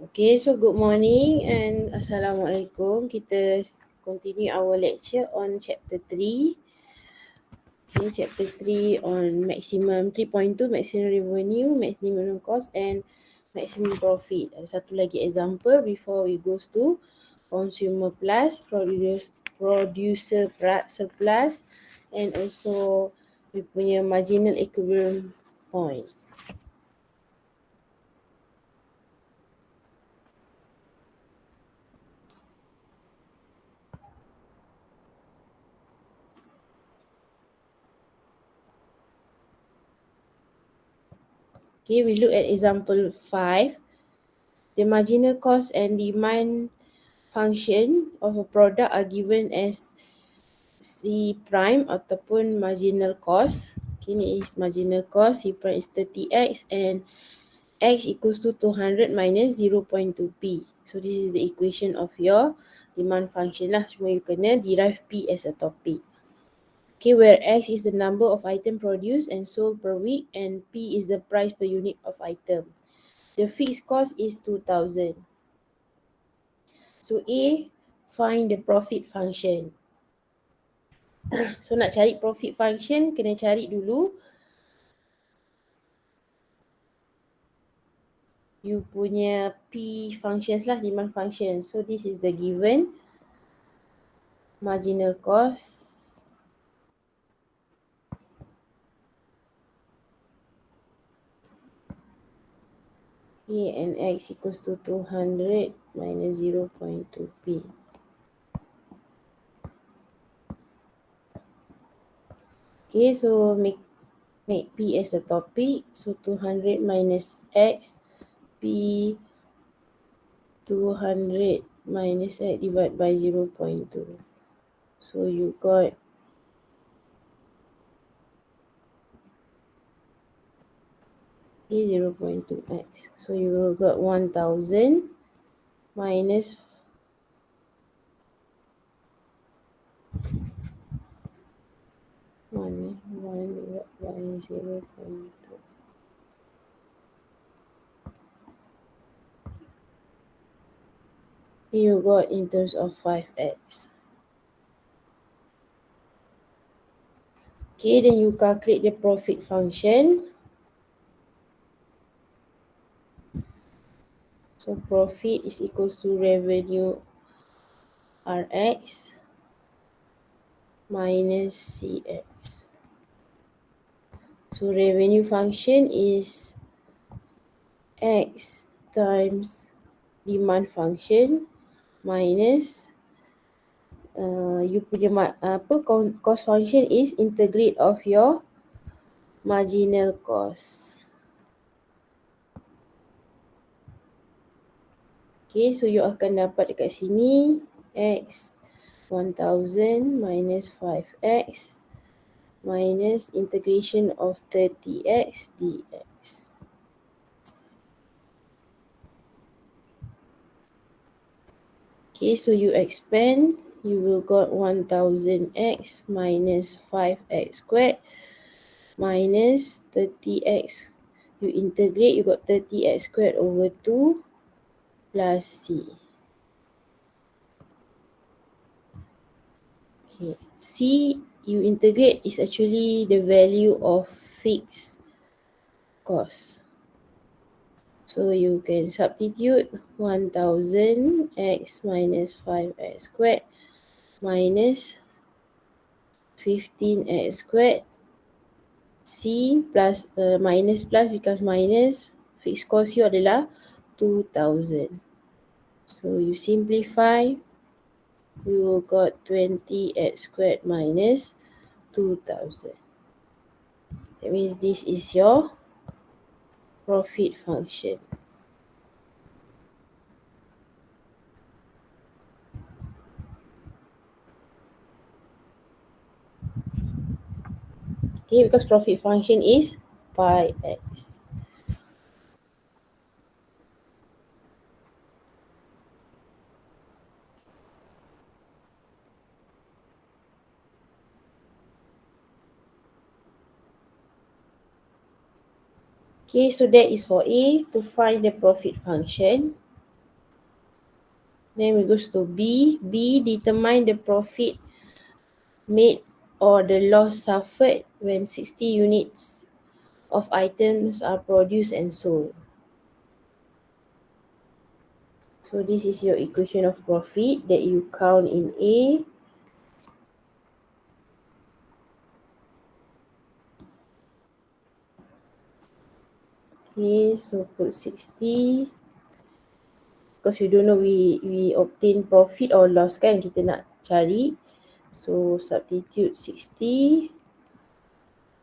Okay, so good morning and Assalamualaikum. Kita continue our lecture on chapter 3. Okay, chapter 3 on maximum 3.2, maximum revenue, maximum cost and maximum profit. Ada satu lagi example before we goes to consumer plus, producer surplus and also we punya marginal equilibrium point. Okay, we look at example 5. The marginal cost and demand function of a product are given as C prime ataupun marginal cost. Okay, ni is marginal cost. C prime is 30x and x equals to 200 minus 0.2p. So this is the equation of your demand function lah. Cuma you kena derive P as a topic. Okay, where X is the number of items produced and sold per week and P is the price per unit of item. The fixed cost is 2,000. So A, find the profit function. So nak cari profit function, kena cari dulu you punya P functions lah, demand function. So this is the given marginal cost. Okay, and X equals to 200 minus 0.2p. Okay, so make P as a topic. So 200 minus X, P 200 minus X divided by 0.2. So you got is 0.2x. So you will got 1000 minus 1 divided by 0.2. You got in terms of 5x. Okay, then you calculate the profit function. So profit is equals to revenue Rx minus Cx. So revenue function is X times demand function minus you punya cost function is integrate of your marginal cost. Okay, so you akan dapat dekat sini X 1000 minus 5x minus integration of 30x dx. Okay, so you expand, you will got 1000x minus 5x squared minus 30x. You integrate, you got 30x squared over 2 plus C. Okay, C you integrate is actually the value of fixed cost. So you can substitute 1000x minus 5x squared minus 15x squared C plus minus plus becomes minus, fixed cost you adalah 2000. So you simplify, you will got 20x squared minus 2000. That means this is your profit function. Okay, because profit function is pi x. Okay, so that is for A, to find the profit function. Then we goes to B. B, determine the profit made or the loss suffered when 60 units of items are produced and sold. So this is your equation of profit that you count in A. Okay, so put 60. Because we don't know we obtain profit or loss kan, kita nak cari. So substitute 60.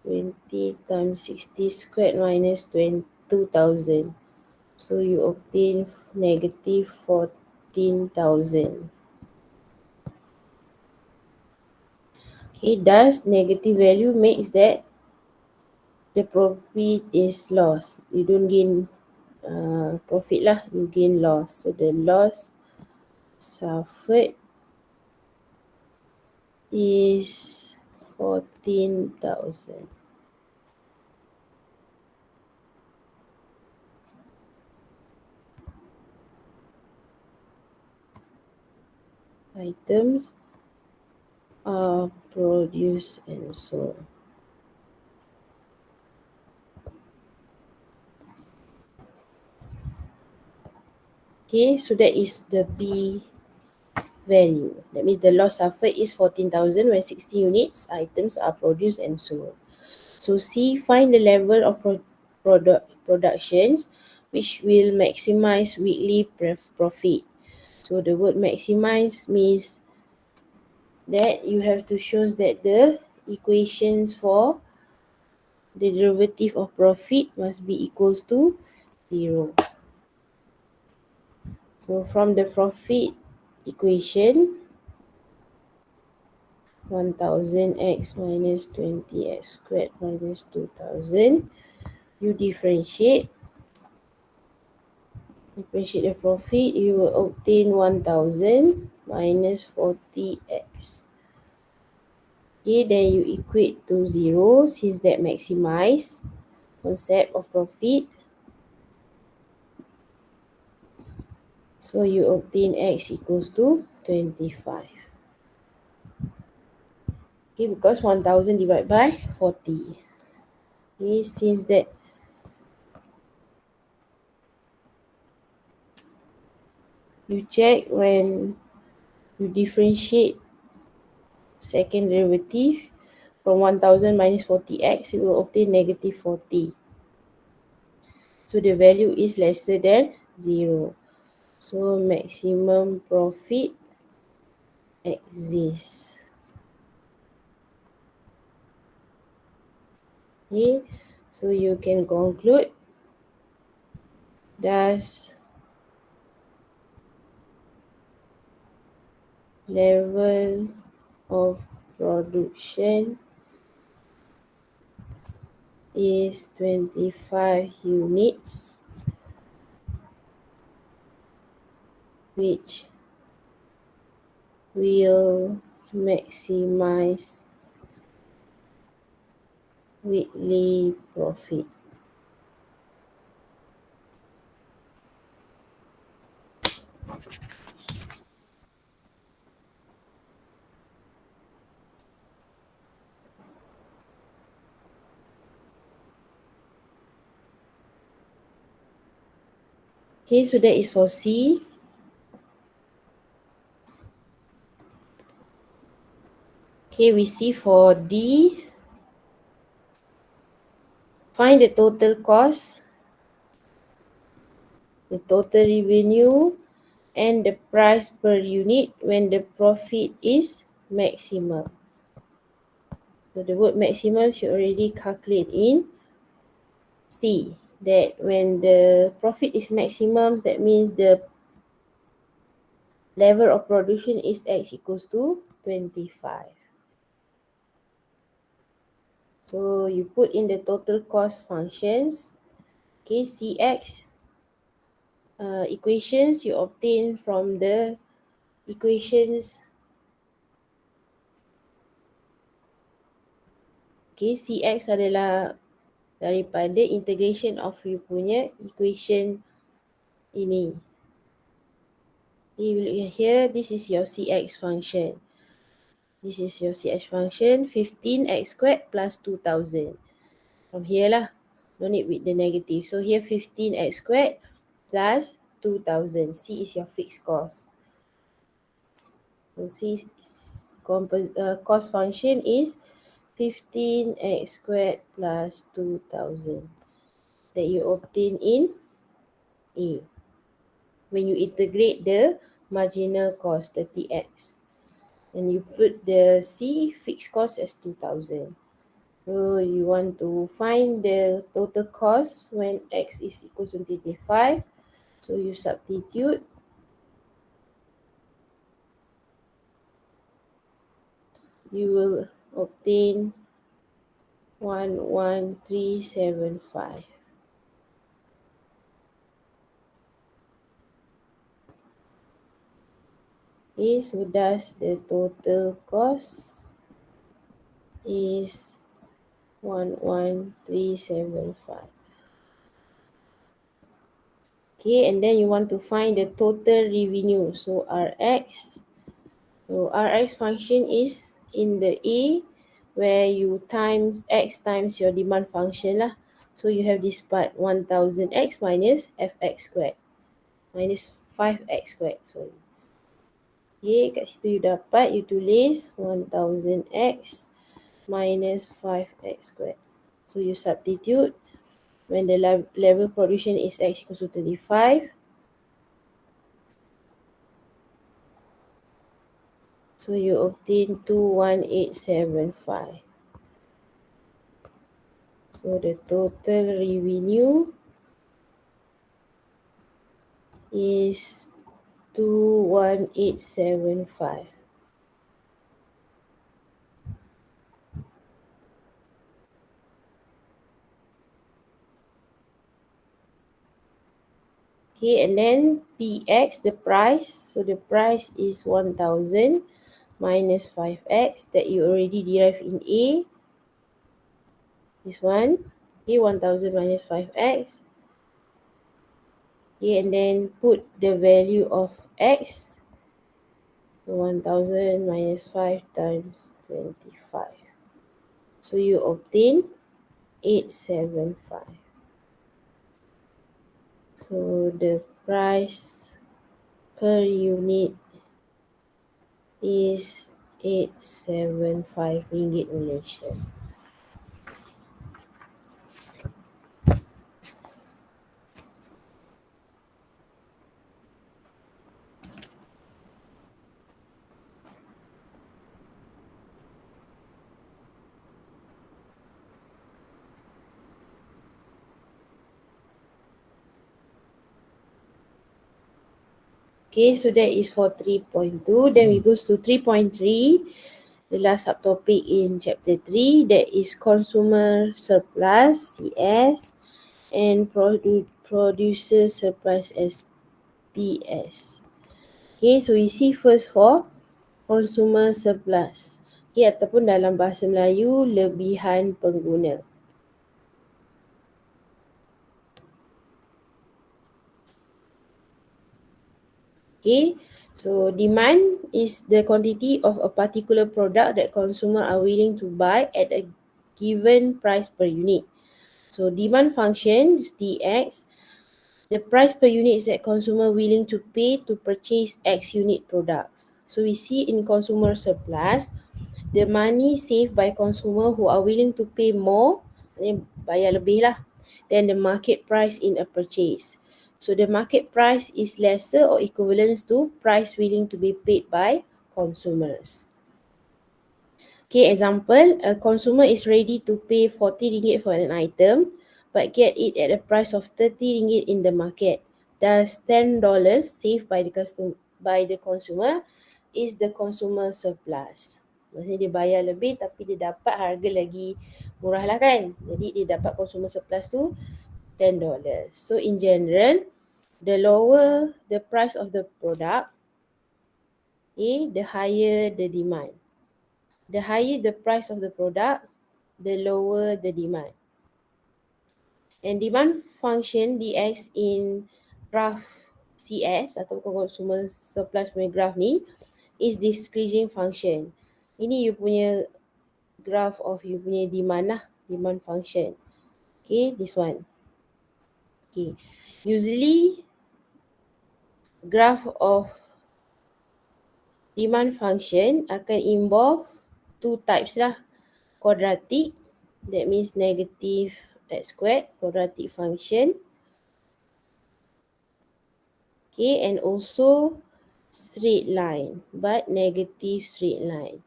20 times 60 squared minus 2,000. So you obtain negative 14,000. Okay, thus negative value makes that the profit is loss. You don't gain profit lah, you gain loss. So the loss suffered is 14,000. Items are produced and sold. Okay, so that is the B value. That means the loss suffered is 14,000 when 60 units items are produced and sold. So C, find the level of productions which will maximize weekly profit. So the word maximize means that you have to show that the equations for the derivative of profit must be equals to 0. So from the profit equation, 1000x minus 20x squared minus 2000, you differentiate the profit, you will obtain 1000 minus 40x. Okay, then you equate to 0 since that maximize concept of profit. So you obtain x equals to 25. Okay, because 1000 divided by 40. Okay, since that you check when you differentiate second derivative from 1000 minus 40x, you will obtain negative 40. So the value is lesser than 0. So maximum profit exists. Okay, so you can conclude thus level of production is 25 units, which will maximize weekly profit. Okay, so that is for C. Okay, we see for D. Find the total cost, the total revenue, and the price per unit when the profit is maximum. So the word maximum should already calculate in C. That when the profit is maximum, that means the level of production is X equals to 25. So you put in the total cost functions. Okay, CX equations you obtain from the equations. Okay, CX adalah daripada integration of you punya equation ini. You will here, this is your CX function. This is your CX function, 15x squared plus 2000. From here lah, no need with the negative. So here 15x squared plus 2000. C is your fixed cost. So C cost function is 15x squared plus 2000 that you obtain in A. When you integrate the marginal cost 30x, and you put the C fixed cost as 2000. So you want to find the total cost when x is equal to 25. So you substitute. You will obtain 11375. Okay, so thus the total cost is 11375. Okay, and then you want to find the total revenue. So Rx. So Rx function is in the A where you times X times your demand function lah. So you have this part 1000X minus Fx squared minus 5x squared. Sorry. Okay, kat situ you dapat, you tulis 1000X minus 5x squared. So you substitute when the level production is X equals to 35. So you obtain 21875. So the total revenue is 21875. Okay, and then PX, the price. So the price is 1000 minus 5x that you already derived in A. This one. Okay, 1000 minus 5x. Okay, and then put the value of x. So 1000 minus 5 times 25. So you obtain 875. So the price per unit is 875 ringgit Malaysian. Okay, so that is for 3.2. Then we goes to 3.3, the last subtopic in chapter 3, that is consumer surplus, CS, and producer surplus, SPS. Okay, so we see first for consumer surplus. Okay, ataupun dalam bahasa Melayu, lebihan pengguna. Okay, so demand is the quantity of a particular product that consumer are willing to buy at a given price per unit. So demand function is dx. The price per unit is that consumer willing to pay to purchase X unit products. So we see in consumer surplus, the money saved by consumer who are willing to pay more, bayar lebih lah, than the market price in a purchase. So the market price is lesser or equivalent to price willing to be paid by consumers. Okay, example, a consumer is ready to pay 40 ringgit for an item but get it at a price of 30 ringgit in the market. Thus $10 saved by the consumer is the consumer surplus. Maksudnya dia bayar lebih tapi dia dapat harga lagi murah lah kan. Jadi dia dapat consumer surplus tu $10. So in general, the lower the price of the product, the higher the demand. The higher the price of the product, the lower the demand. And demand function dx in graph CS atau consumer surplus punya graph ni is decreasing function. Ini you punya graph of you punya demand lah, demand function. Okay, this one. Okay, usually graph of demand function akan involve two types lah. Quadratic, that means negative x squared, quadratic function. Okay, and also straight line, but negative straight line.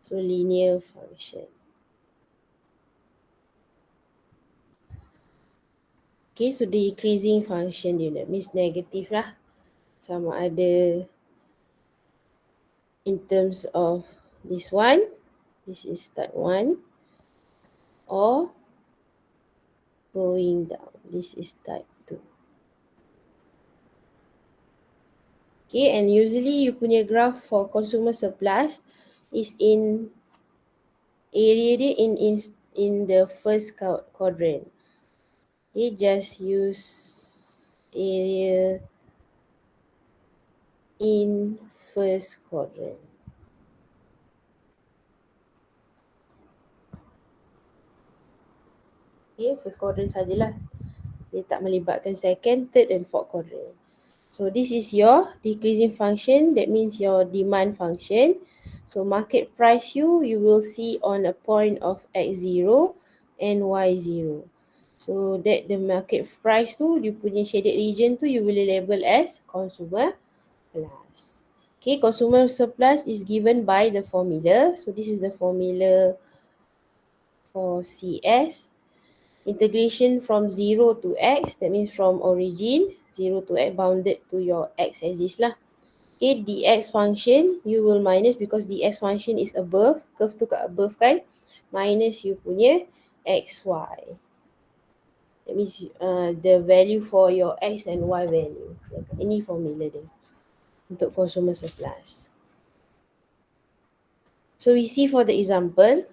So linear function. Okay, so decreasing function dia, that means negative lah. Sama ada in terms of this one, this is type 1, or going down, this is type 2. Okay, and usually you punya graph for consumer surplus is in area dia in the first quadrant. Okay, just use area in first quadrant. Okay, first quadrant sajalah. Dia tak melibatkan second, third and fourth quadrant. So this is your decreasing function. That means your demand function. So market price you will see on a point of x0 and y0. So that the market price tu, you punya shaded region tu, you will label as consumer plus. Okay, consumer surplus is given by the formula. So this is the formula for CS. Integration from 0 to x, that means from origin 0 to x bounded to your x axis lah. Okay, dx function you will minus because dx function is above, curve tu kat above kan, minus you punya xy. That means the value for your x and y value. Ini formula dia untuk consumer surplus. So we see for the example.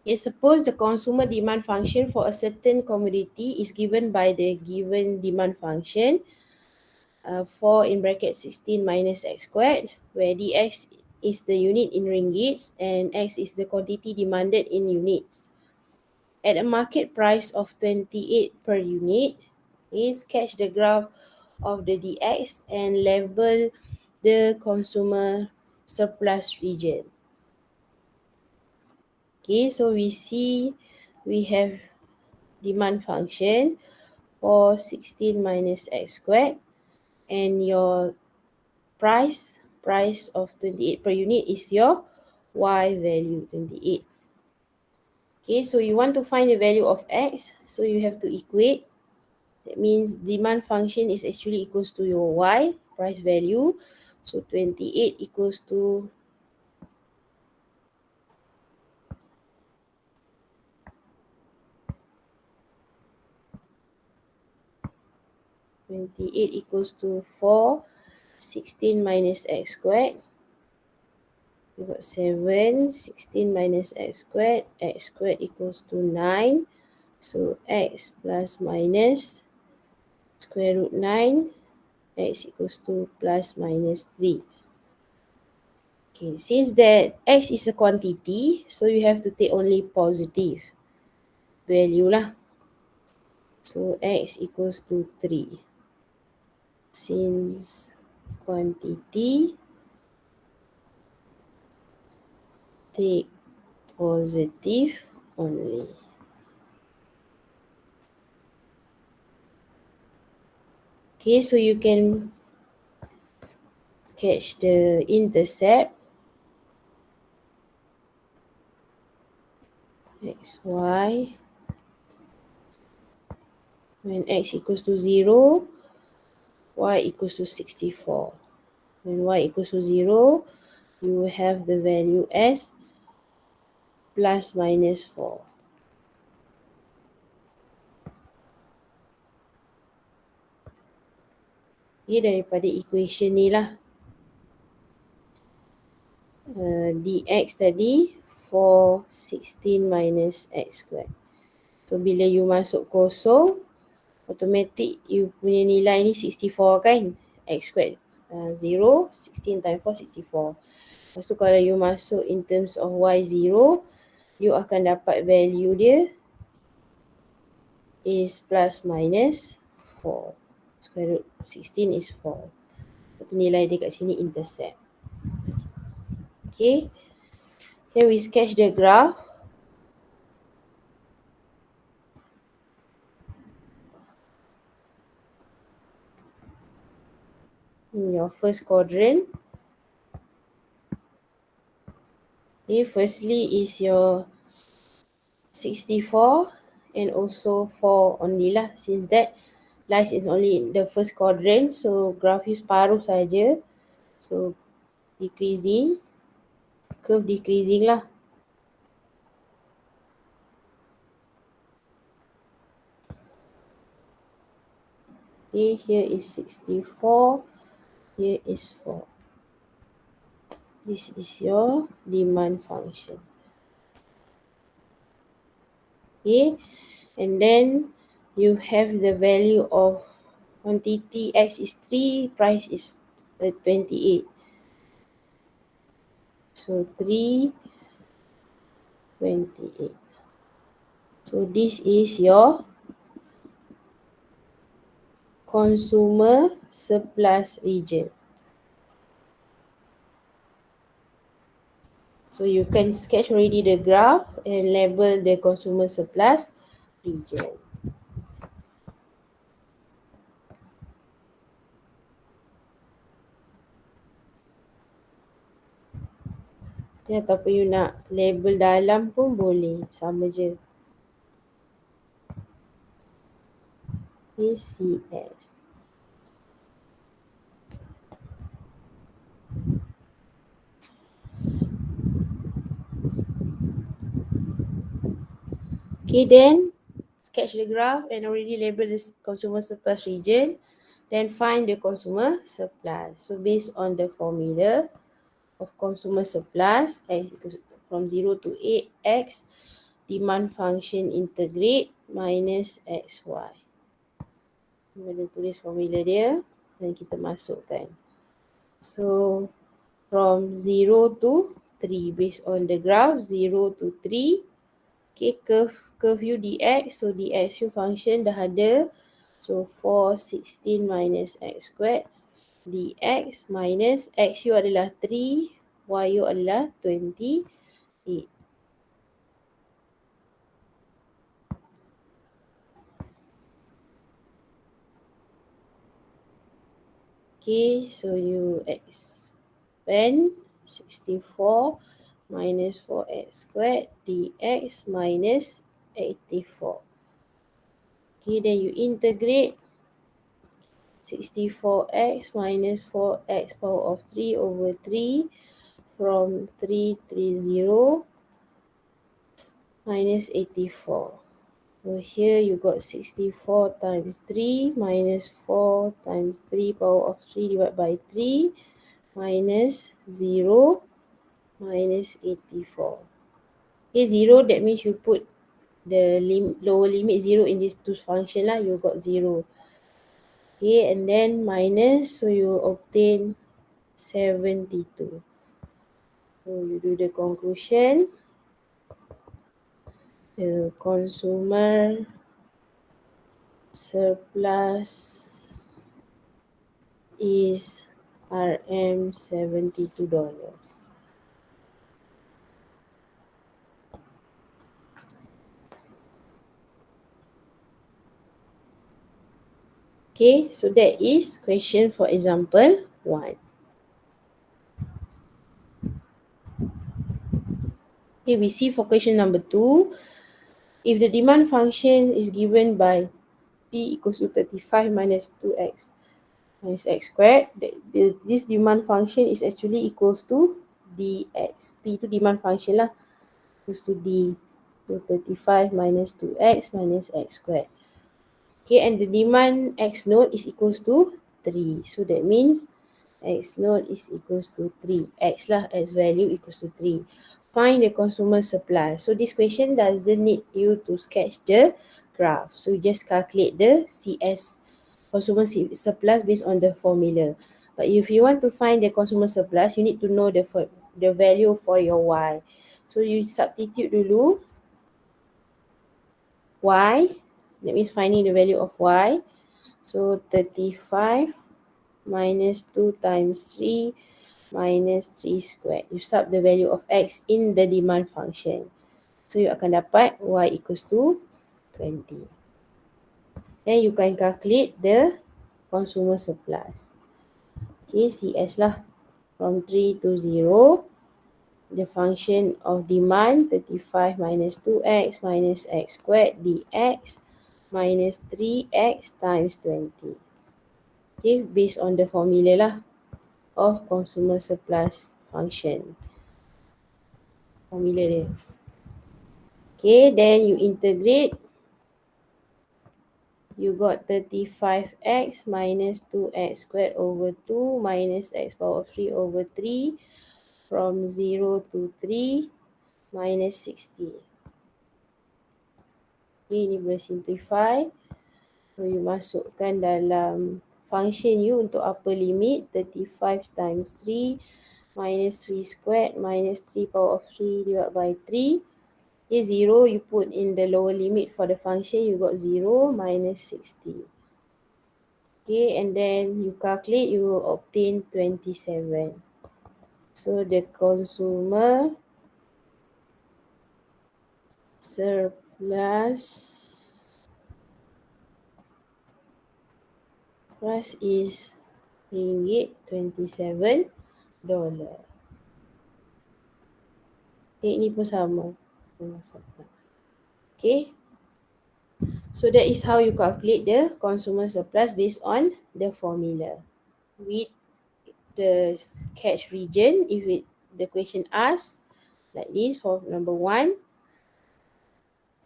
Yes, suppose the consumer demand function for a certain commodity is given by the given demand function 4 in bracket 16 minus x squared, where dx is the unit in ringgits and x is the quantity demanded in units. At a market price of 28 per unit, is sketch the graph of the dx and label the consumer surplus region. Okay, so we see we have demand function for 16 minus x squared, and your price of 28 per unit is your y value 28. Okay, so you want to find the value of x, so you have to equate. That means demand function is actually equals to your y, price value. So 28 equals to 4, 16 minus x squared. We got 7, 16 minus x squared equals to 9. So x plus minus square root 9, x equals to plus minus 3. Okay, since that x is a quantity, so you have to take only positive value lah. So x equals to 3. Since quantity, take positive only. Okay, so you can sketch the intercept. X, y. When x equals to 0, y equals to 64. When y equals to 0, you will have the value as plus minus 4. Okay, daripada equation ni lah. Dx tadi 4, 16 minus x squared. So bila you masuk kosong, automatic you punya nilai ni 64 kan. X squared 0, 16 times 4, 64. Lepas tu kalau you masuk in terms of Y0, you akan dapat value dia is plus minus 4. Square root 16 is 4. Nilai dia kat sini intercept. Okay. Then we sketch the graph. In your first quadrant. Okay, firstly is your 64 and also 4 only lah. Since that lies is only in the first quadrant, so graph you separuh saja. So decreasing, curve decreasing lah. Okay, here is 64, here is 4. This is your demand function. Okay, and then you have the value of quantity X is 3, price is 28. So 328. So this is your consumer surplus region. So you can sketch already the graph and label the consumer surplus region. Ya, ataupun you nak label dalam pun boleh, sama je. ACS. Okay, then sketch the graph and already label the consumer surplus region. Then find the consumer surplus. So based on the formula of consumer surplus, X equals from 0 to 8x, demand function integrate minus xy. Kita tulis formula dia dan kita masukkan. So from 0 to 3 based on the graph 0 to 3. Okay, curve you dx, so dx you function dah ada. So 416 minus x squared dx minus x you adalah 3, y you adalah 28. Okay, so you expand 64 minus 4x squared dx minus 84. Okay, then you integrate 64x minus 4x power of 3 over 3 from 330 minus 84. So here you got 64 times 3 minus 4 times 3 power of 3 divided by 3 minus 0 minus 84. Okay, 0 that means you put the lower limit 0 in this two function lah, you got 0. Okay, and then minus, so you obtain 72. So you do the conclusion. The consumer surplus is $72. Okay, so that is question for example 1. Okay, we see for question number 2. If the demand function is given by P equals to 35 minus 2x minus x squared, this demand function is actually equals to dx. P itu demand function lah, equals to d. So 35 minus 2x minus x squared. Okay, and the demand x node is equals to 3. So that means x node is equals to 3. X lah, x value equals to 3. Find the consumer supply. So this question doesn't need you to sketch the graph. So you just calculate the CS, consumer surplus, based on the formula. But if you want to find the consumer surplus, you need to know the value for your Y. So you substitute dulu Y, that means finding the value of Y. So 35 minus 2 times 3 minus 3 squared. You sub the value of X in the demand function. So you akan dapat Y equals to 20. Then you can calculate the consumer surplus. Okay, CS lah. From 3 to 0, the function of demand 35 minus 2x minus x squared dx minus 3x times 20. Okay, based on the formula lah of consumer surplus function. Formula dia. Okay, then you integrate. You got 35x minus 2x squared over 2 minus x power 3 over 3 from 0 to 3 minus 60. Okay, ini boleh simplify. So, you masukkan dalam function you untuk upper limit 35 times 3 minus 3 squared minus 3 power of 3 divided by 3. Okay, 0, you put in the lower limit for the function, you got 0 minus 60. Okay, and then you calculate, you will obtain 27. So the consumer surplus is $27. Okay, ini pun sama. Okay. So that is how you calculate the consumer surplus based on the formula. With the catch region, the question asks like this for number 1.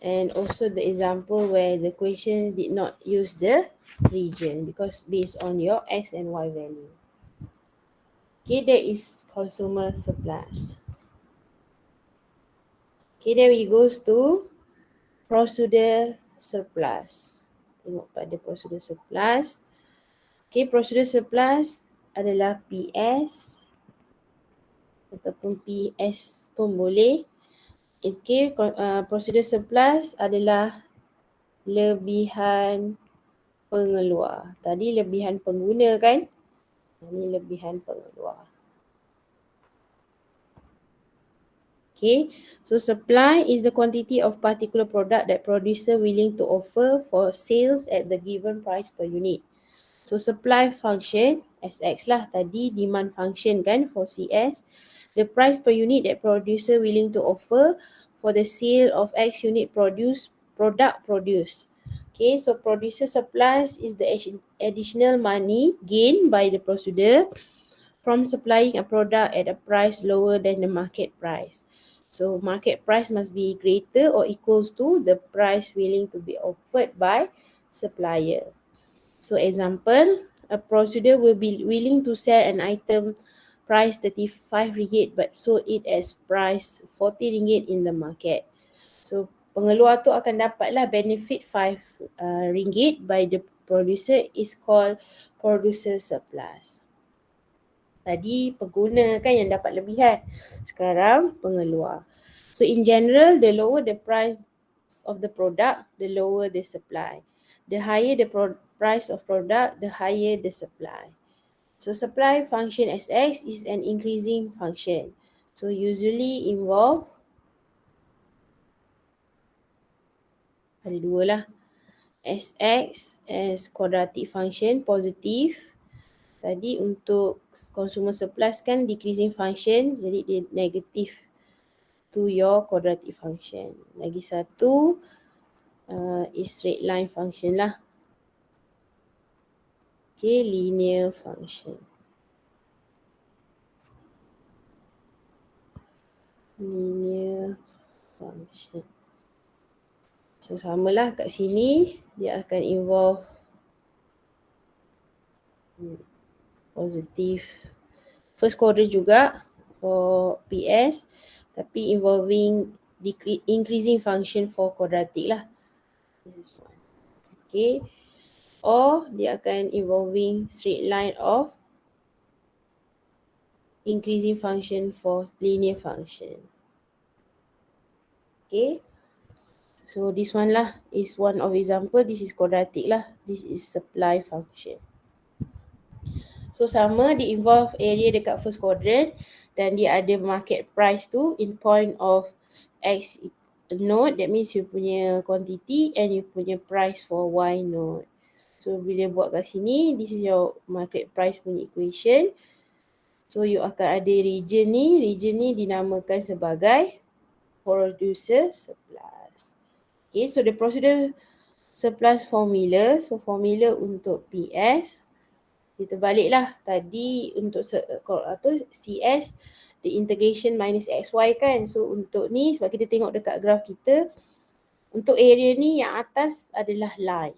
And also the example where the question did not use the region because based on your X and Y value. Okay, that is consumer surplus. Okay, then we goes to procedural surplus. Tengok pada procedural surplus. Okay, procedural surplus adalah PS ataupun PS pun boleh. Okay, prosedur surplus adalah lebihan pengeluar. Tadi lebihan pengguna kan? Ini lebihan pengeluar. Okay, so supply is the quantity of particular product that producer willing to offer for sales at the given price per unit. So supply function, SX lah tadi, demand function kan for CS. The price per unit that producer willing to offer for the sale of X unit product produced. Okay, so producer surplus is the additional money gained by the producer from supplying a product at a price lower than the market price. So market price must be greater or equals to the price willing to be offered by supplier. So example, a producer will be willing to sell an item price 35 ringgit but sold it as price 40 ringgit in the market. So pengeluar tu akan dapatlah benefit 5 ringgit by the producer is called producer surplus. Tadi pengguna kan yang dapat lebihan. Sekarang pengeluar. So in general, the lower the price of the product, the lower the supply. The higher the price of product, the higher the supply. So supply function SX is an increasing function. So usually involve, ada dua lah. SX as quadratic function, positive. Tadi untuk consumer surplus kan decreasing function, jadi dia negative to your quadratic function. Lagi satu is straight line function lah. Okay, linear function. Linear function. So samalah kat sini, dia akan involve positive first quarter juga for PS, tapi involving increasing function for quadratic lah. This is 1. Okay. Or dia akan involving straight line of increasing function for linear function. Okay. So this one lah is one of example. This is quadratic lah. This is supply function. So sama, dia involve area dekat first quadrant dan dia ada market price tu in point of X node. That means you punya quantity and you punya price for Y node. So bila buat kat sini, this is your market price punya equation. So you akan ada region ni dinamakan sebagai producer surplus. Okay, so the producer surplus formula, so formula untuk PS, kita baliklah tadi untuk CS, the integration minus XY kan. So untuk ni, sebab kita tengok dekat graf kita, untuk area ni yang atas adalah line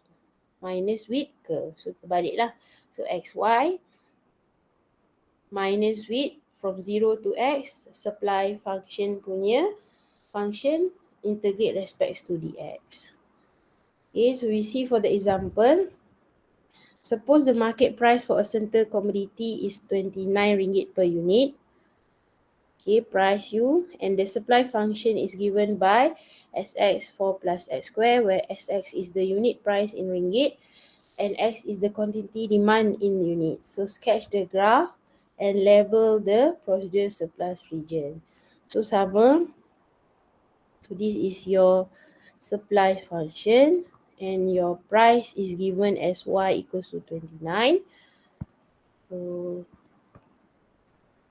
minus width curve. So terbaliklah. So XY minus width from 0 to X, supply function punya function integrate respects to dx. Okay, so we see for the example, suppose the market price for a certain commodity is 29 ringgit per unit. Okay, price U, and the supply function is given by Sx4 plus x square, where Sx is the unit price in ringgit and X is the quantity demand in units. So sketch the graph and label the producer surplus region. So sama. So this is your supply function and your price is given as Y equals to 29. So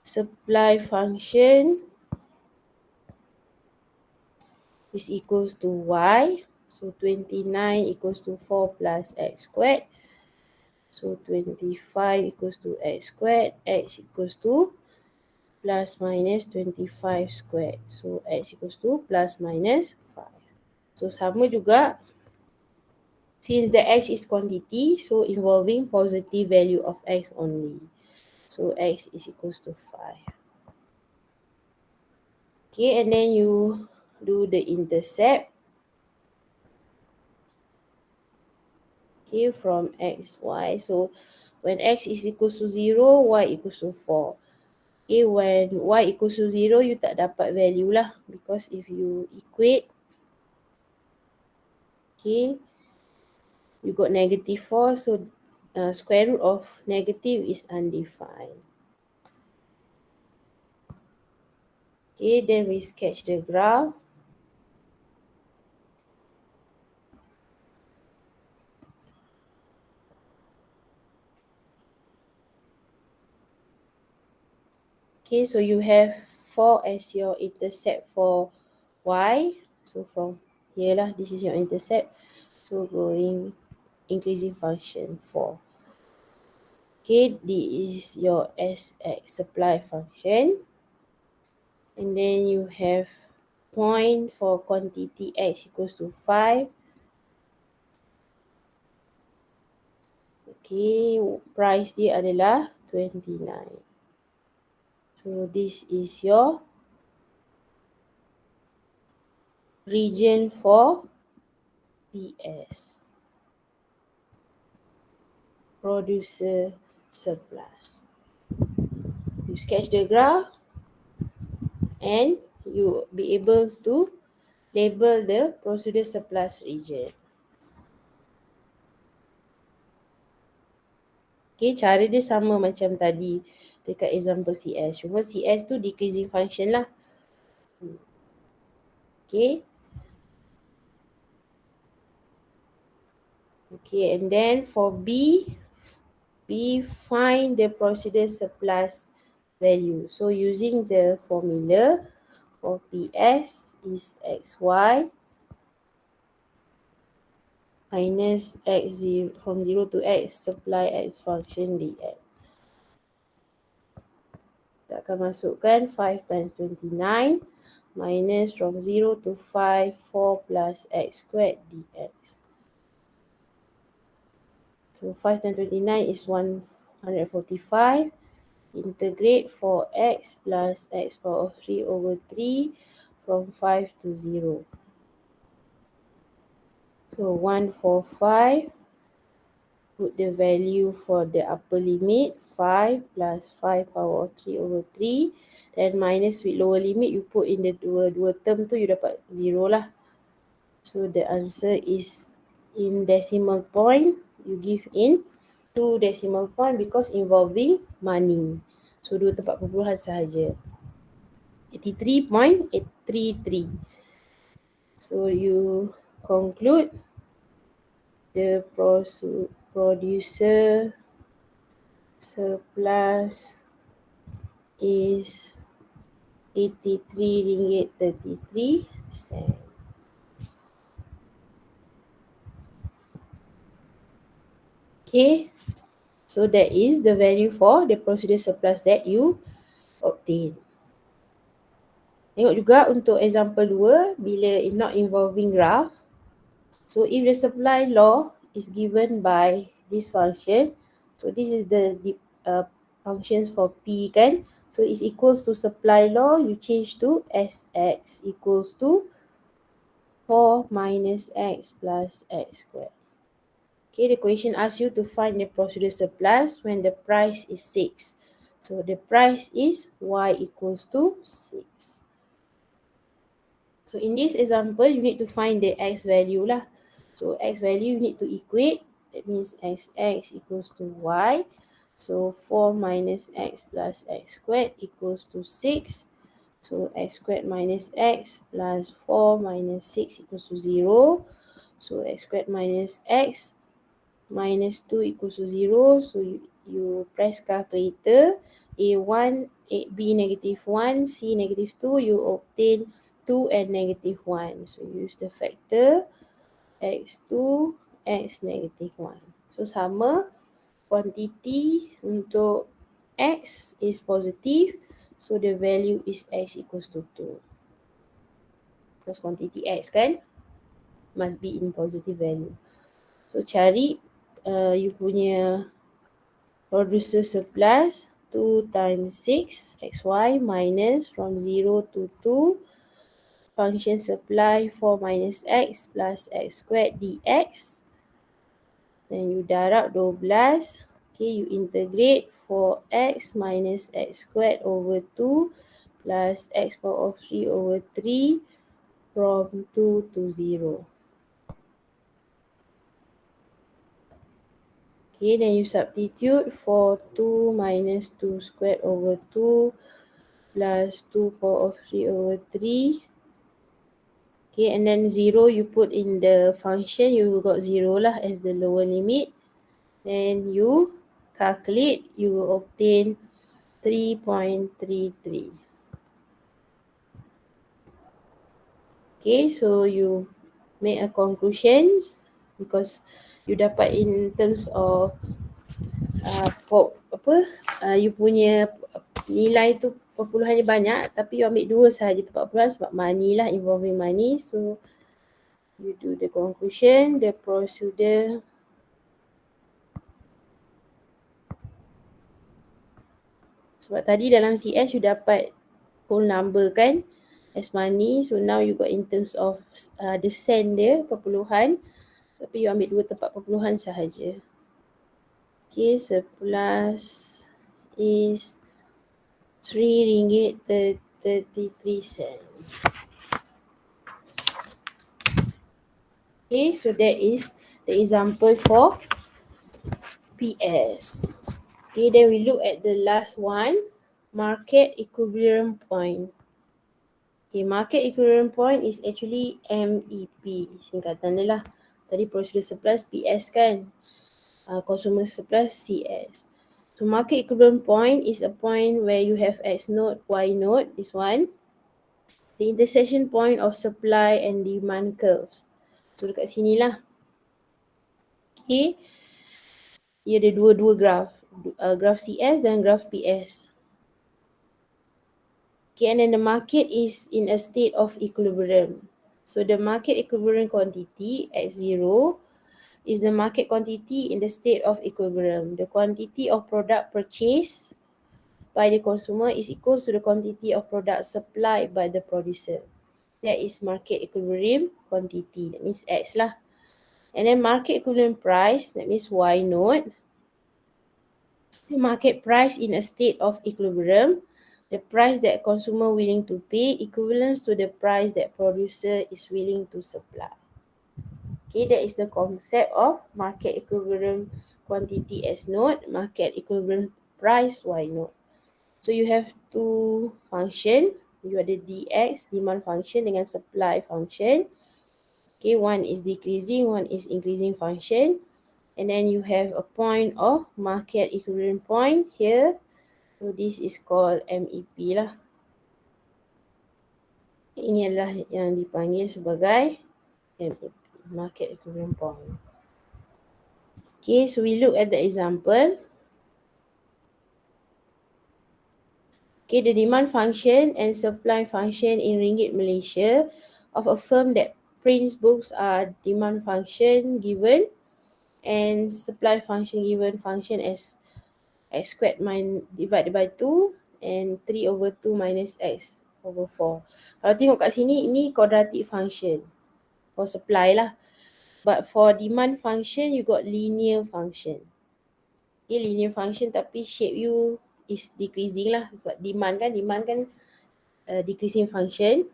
supply function is equals to Y. So 29 equals to 4 plus x squared. So 25 equals to x squared. X equals to plus minus 25 squared. So x equals to plus minus 5. So sama juga. Since the x is quantity, so involving positive value of x only. So x is equals to 5. Okay, and then you do the intercept. Okay, from x, y. So when x is equals to 0, y equals to 4. Okay, when y equals to 0, you tak dapat value lah. Because if you equate, okay, you got negative 4. So square root of negative is undefined. Okay, then we sketch the graph. Okay, so you have 4 as your intercept for y. So from here lah, this is your intercept. So going increasing function 4. Okay, this is your Sx supply function. And then you have point for quantity x equals to 5. Okay, price dia adalah 29. So this is your region for PS, producer surplus. You sketch the graph and you be able to label the producer surplus region. Okay, cara dia sama macam tadi dekat example CS. Cuma CS tu decreasing function lah. Okay. Okay, and then for B find the producer surplus value. So using the formula for PS is XY minus X0 from 0 to X supply X function dx. Kita akan masukkan 5 times 29 minus from 0 to 5, 4 plus X squared dx. So 5 times 29 is 145. Integrate for x plus x power of 3 over 3 from 5 to 0. So So 145, put the value for the upper limit, 5 plus 5 power of 3 over 3. Then minus with lower limit, you put in the dua term tu, you dapat 0 lah. So the answer is in decimal point, you give in 2 decimal point because involving money. So 2 tempat perpuluhan sahaja. 83.833. So you conclude the producer surplus is RM83.33. Okay, so that is the value for the producer surplus that you obtain. Tengok juga untuk example 2, bila not involving graph. So if the supply law is given by this function, so this is the functions for P kan. So it's equals to supply law, you change to Sx equals to 4 minus x plus x squared. Okay, the question asks you to find the procedure surplus when the price is 6. So the price is y equals to 6. So in this example, you need to find the x value lah. So x value you need to equate. That means x equals to y. So 4 minus x plus x squared equals to 6. So x squared minus x plus 4 minus 6 equals to 0. So x squared minus x minus 2 equals to 0. So you press calculator. A1, B negative 1, C negative 2, you obtain 2 and negative 1. So use the factor x2, x negative 1. So sama, quantity untuk x is positive. So the value is x equals to 2. Because quantity x kan must be in positive value. So cari you punya producer surplus 2 times 6 xy minus from 0 to 2 function supply 4 minus x plus x squared dx. Then you darab 12. Okay, you integrate for x minus x squared over 2 plus x power of 3 over 3 from 2 to 0. Okay, then you substitute for 2 minus 2 squared over 2 plus 2 power of 3 over 3. Okay, and then 0 you put in the function, you got 0 lah as the lower limit. Then you calculate, you will obtain 3.33. Okay, so you make a conclusions because you dapat in terms of you punya nilai tu perpuluhannya banyak tapi you ambil 2 sahaja tempat perpuluhan sebab money lah, involving money. So you do the conclusion, the procedure sebab tadi dalam CS you dapat whole number kan as money. So now you got in terms of the cent dia perpuluhan tapi you ambil 2 tempat perpuluhan sahaja. Okay, surplus is RM3.33. Okay, so that is the example for PS. Okay, then we look at the last one, market equilibrium point. Okay, market equilibrium point is actually MEP, singkatan dia lah. Tadi procedure surplus PS kan, consumer surplus CS. So market equilibrium point is a point where you have X node, Y node, this one. The intersection point of supply and demand curves. So dekat sini lah. Okay. Ia ada dua graph. Graph CS dan graph PS. Okay, and then the market is in a state of equilibrium. So the market equilibrium quantity X0 is the market quantity in the state of equilibrium. The quantity of product purchased by the consumer is equal to the quantity of product supplied by the producer. That is market equilibrium quantity. That means X lah. And then market equivalent price, that means Y naught. The market price in a state of equilibrium, the price that consumer willing to pay equivalent to the price that producer is willing to supply. Okay, that is the concept of market equilibrium quantity S naught, market equilibrium price Y naught. So you have two function. You ada dx, demand function dengan supply function. Okay, one is decreasing, one is increasing function. And then you have a point of market equilibrium point here. So this is called MEP lah. Ini adalah yang dipanggil sebagai MEP, market equilibrium point. Okay, so we look at the example. Okay, the demand function and supply function in Ringgit Malaysia of a firm that prints books are demand function given and supply function given function as x squared divided by 2 and 3/2 minus x/4. Kalau tengok kat sini, ini quadratic function for supply lah. But for demand function, you got linear function. Okay, linear function tapi shape you is decreasing lah. Sebab demand kan decreasing function.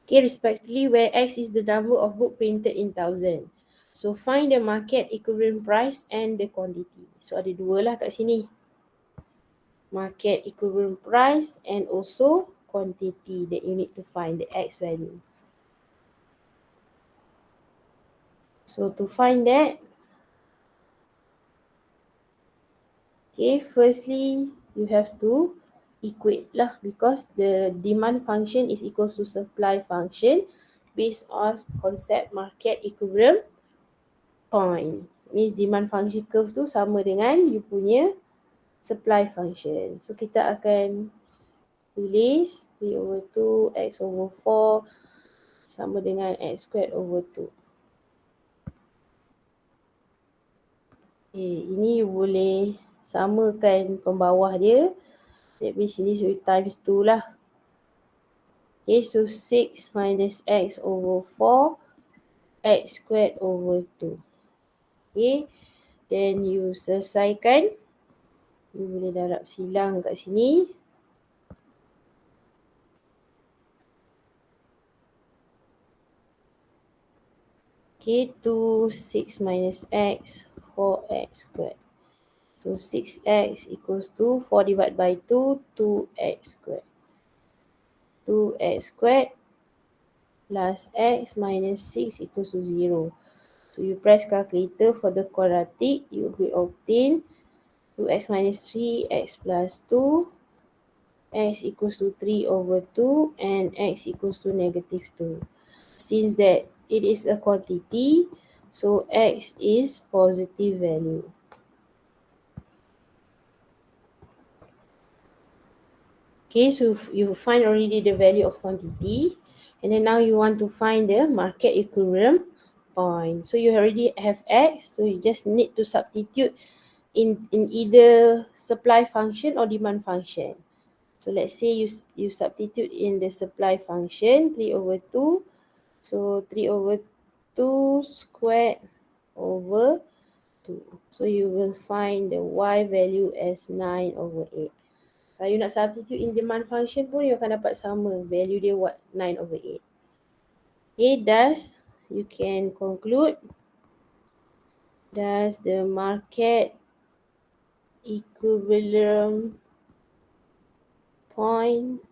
Okay, respectively where x is the number of book printed in thousand. So find the market equivalent price and the quantity. So ada dua lah kat sini. Market equivalent price and also quantity that you need to find the x value. So to find that, okay, firstly you have to equate lah because the demand function is equals to supply function based on concept market equilibrium point. Means demand function curve tu sama dengan you punya supply function. So kita akan tulis 3/2 x/4 sama dengan x squared over 2. Okay, ini you boleh samakan pembawah dia. That means ini so times 2 lah. Okay, so 6 minus x/4 x squared over 2. Okay, then you selesaikan. You boleh darab silang kat sini. Okay, 2, 6 minus x, 4x squared. So 6x equals to 4 divided by 2, 2x squared. 2x squared plus x minus 6 equals to 0. So you press calculator for the quadratic, you will obtain 2x minus 3, x plus 2, x equals to 3/2 and x equals to negative 2. Since that it is a quantity, so x is positive value. Okay, so you find already the value of quantity and then now you want to find the market equilibrium point. So you already have x, so you just need to substitute in either supply function or demand function. So let's say you substitute in the supply function 3/2. So 3/2 squared over 2. So you will find the y value as 9/8. Kalau you nak substitute in demand function pun you akan dapat sama. Value dia 9/8. Okay, thus you can conclude thus the market equilibrium point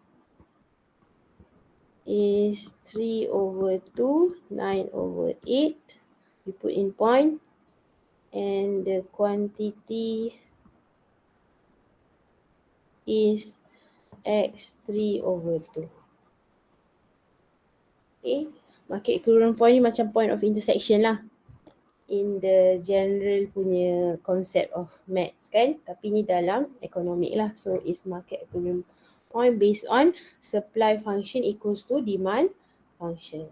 is 3/2, 9/8. You put in point and the quantity is x 3/2. Okay, market equilibrium point ni macam point of intersection lah in the general punya concept of maths kan, tapi ni dalam economic lah. So it's market equilibrium point based on supply function equals to demand function.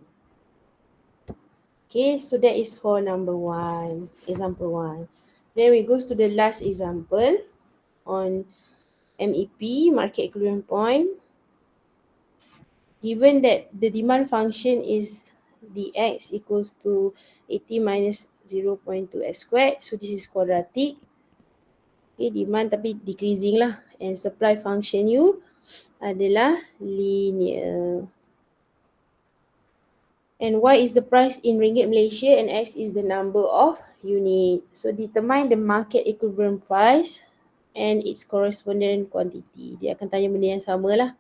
Okay, so that is for number 1, example 1. Then we goes to the last example on MEP, market equilibrium point. Given that the demand function is dx equals to 80 minus 0.2 x squared. So this is quadratic. Okay, demand tapi decreasing lah. And supply function U adalah linear. And Y is the price in ringgit Malaysia and X is the number of unit. So determine the market equilibrium price and its corresponding quantity. Dia akan tanya benda yang sama lah.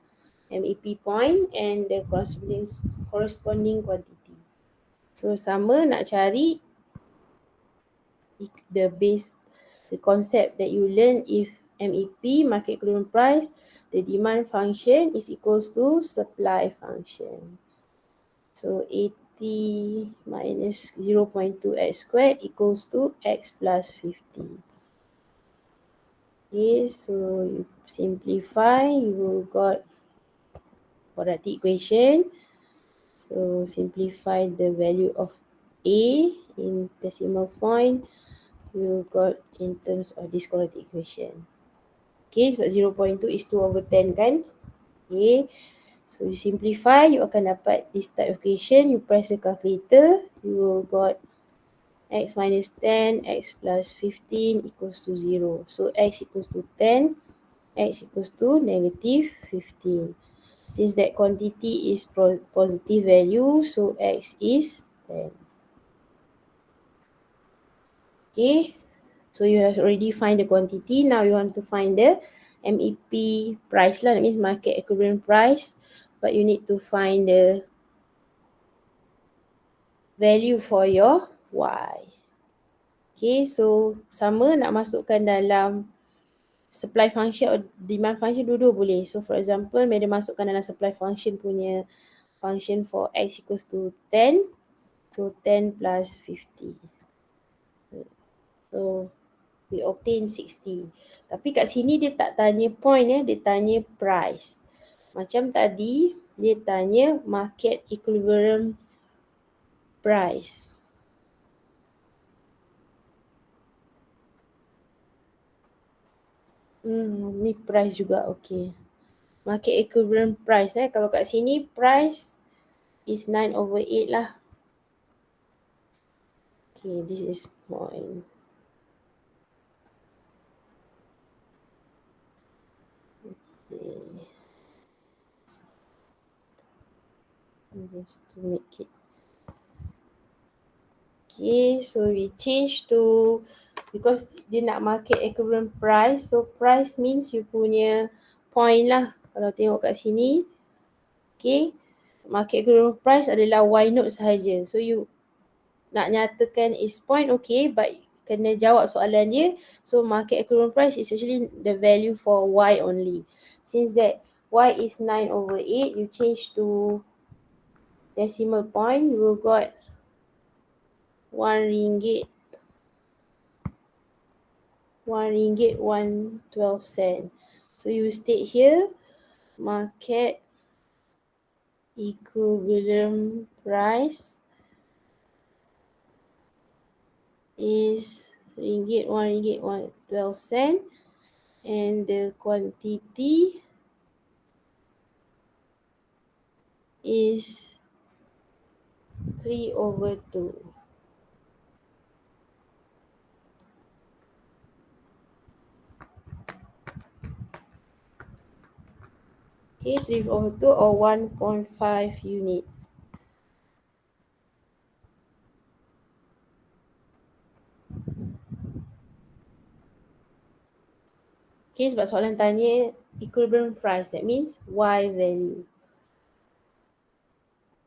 MEP point and the corresponding quantity. So sama nak cari the concept that you learn if MEP, market equilibrium price, the demand function is equals to supply function. So 80 minus 0.2 x squared equals to x plus 50. Okay, so you simplify, you will got quadratic equation. So simplify the value of A in decimal point, you got in terms of this quadratic equation. Okay, sebab 0.2 is 2 over 10 kan. Okay, so you simplify, you akan dapat this type of equation. You press the calculator, you will got x minus 10, x plus 15 equals to 0. So x equals to 10, x equals to negative 15. Since that quantity is positive value, so x is 10. Okay, so you have already find the quantity. Now you want to find the MEP price lah. That means market equivalent price. But you need to find the value for your Y. Okay, so sama nak masukkan dalam supply function or demand function, dua-dua boleh. So for example, bila masukkan dalam supply function punya function for x equals to 10. So 10 plus 50. So we obtain 60. Tapi kat sini dia tak tanya point ya, dia tanya price. Macam tadi dia tanya market equilibrium price. Ni price juga, okay. Market equilibrium price kalau kat sini price is 9 over 8 lah. Okay, this is point. Okay. Just to make it. Okay, so we change to, because dia nak market equivalent price, so price means you punya point lah. Kalau tengok kat sini, okay, market equivalent price adalah Y note sahaja. So you nak nyatakan is point, okay, but kena jawab soalan dia. So market equivalent price is actually the value for Y only. Since that Y is 9 over 8, you change to decimal point, you will got 1 ringgit 1.12. So you state here market equilibrium price is 1 ringgit 12 and the quantity is 3 over 2. Okay, 3 over 2 or 1.5 unit. Okay, sebab soalan tanya equilibrium price, that means Y value.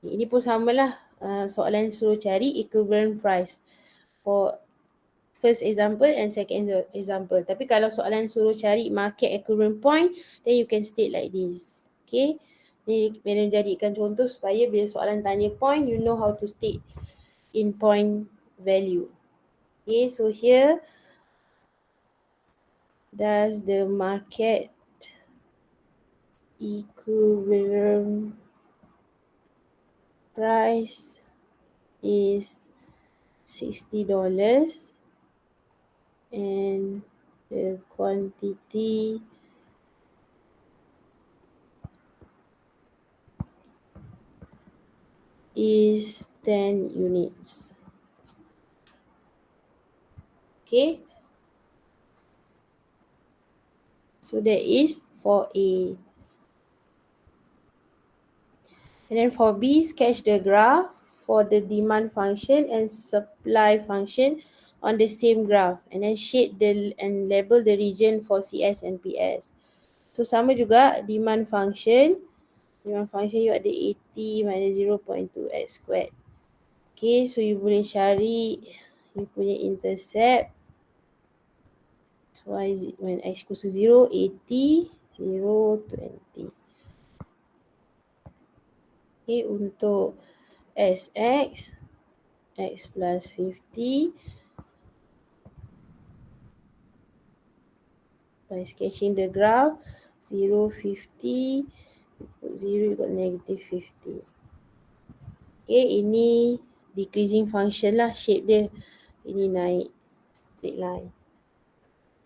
Ini pun samalah, soalan suruh cari equilibrium price for first example and second example. Tapi kalau soalan suruh cari market equivalent point, then you can state like this. Okay, ni bila jadikan contoh supaya bila soalan tanya point, you know how to state in point value. Okay, so here does the market equilibrium price is $60 and the quantity is 10 units. Okay. So that is for A. And then for B, sketch the graph for the demand function and supply function on the same graph. And then shade and label the region for CS and PS. So sama juga demand function. Demand function you ada 80 minus 0.2 x squared. Okay, so you boleh cari you punya intercept. So y is when x equals to 0, 80, 0, 20. Okay, untuk Sx, x plus 50. By sketching the graph, 0, 50, put 0, you got negative 50. Okay, ini decreasing function lah, shape dia. Ini naik, straight line.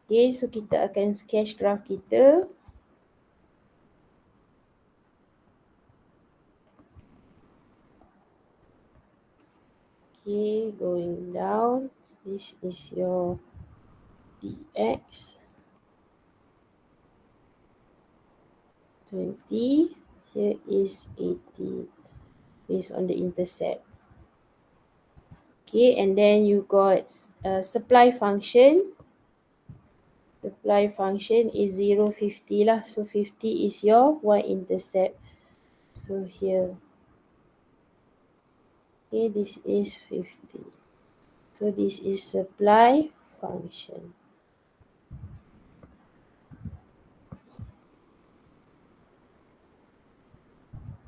Okay, so kita akan sketch graph kita. Okay, going down, this is your dx. 20, here is 80, based on the intercept. Okay, and then you got supply function. Supply function is 0, 50 lah. So 50 is your y-intercept. So here. Okay, this is 50. So this is supply function.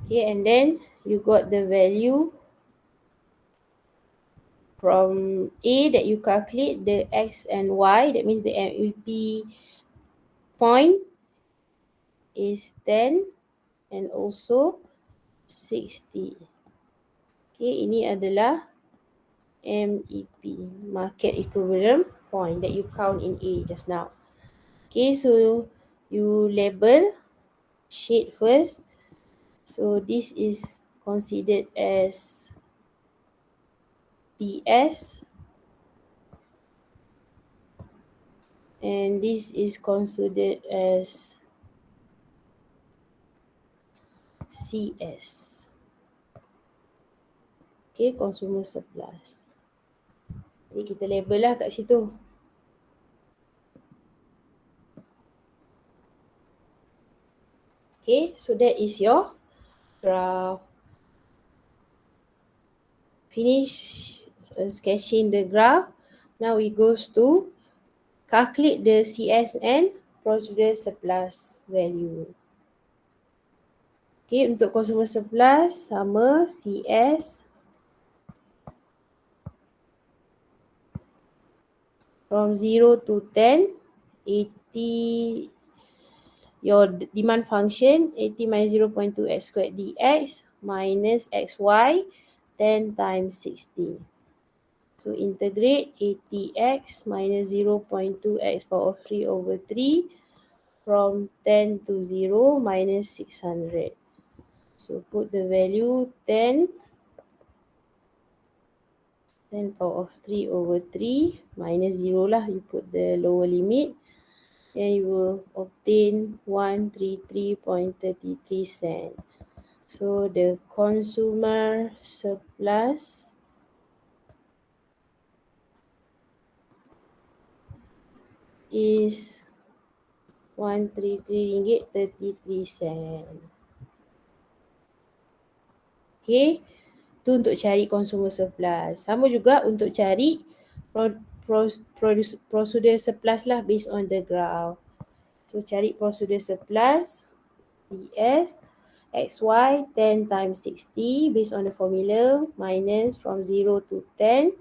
Okay, and then you got the value from A that you calculate the X and Y. That means the MEP point is 10 and also 60. Okay, ini adalah MEP, market equilibrium point that you count in A just now. Okay, so you label shade first. So this is considered as PS and this is considered as CS. Okay, consumer surplus. Jadi kita label lah kat situ. Okay, so that is your graph. Finish sketching the graph. Now we goes to calculate the CS and procedure surplus value. Okay, untuk consumer surplus sama CS from 0 to 10, 80 your demand function 80 minus 0.2 x squared dx minus xy 10 times 60. So integrate 80x minus 0.2 x power of 3 over 3 from 10 to 0 minus 600. So put the value 10 power of 3 over 3 minus 0 lah, you put the lower limit. Then you will obtain 133.33 cents. So the consumer surplus is RM133.33. Okay, itu untuk cari consumer surplus. Sama juga untuk cari procedure surplus lah based on the graph. So cari procedure surplus DS XY 10 times 60 based on the formula minus from 0 to 10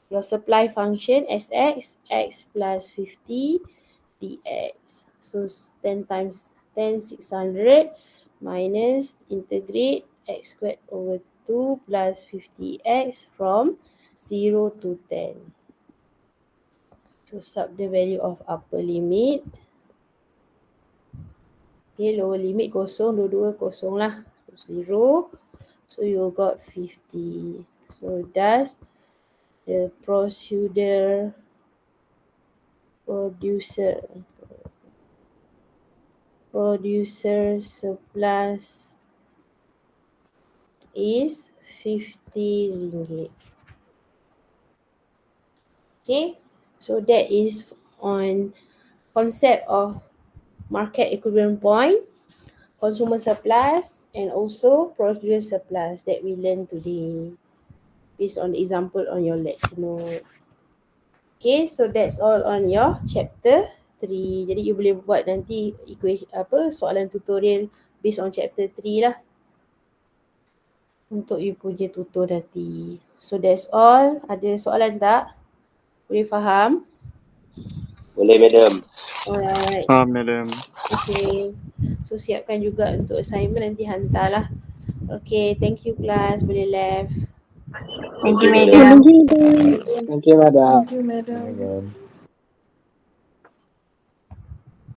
your supply function SX X plus 50 dx. So 10 times 10 600 minus integrate x squared over 2 plus 50x from 0 to 10. So sub the value of upper limit. Okay, lower limit kosong, dua-dua kosong lah. So 0. So you got 50. So does the producer surplus is 50 ringgit. Okay, so that is on concept of market equilibrium point, consumer surplus, and also producer surplus that we learned today based on the example on your lecture note. Okay, so that's all on your chapter 3. Jadi you boleh buat nanti soalan tutorial based on chapter 3 lah untuk you punya tutor nanti. So that's all. Ada soalan tak? Boleh faham? Boleh, madam. Alright. Madam. Okay. So siapkan juga untuk assignment, nanti hantarlah. Okay, thank you class. Boleh left. Thank you, madam. Thank you, madam. Thank you, madam. Thank you, madam.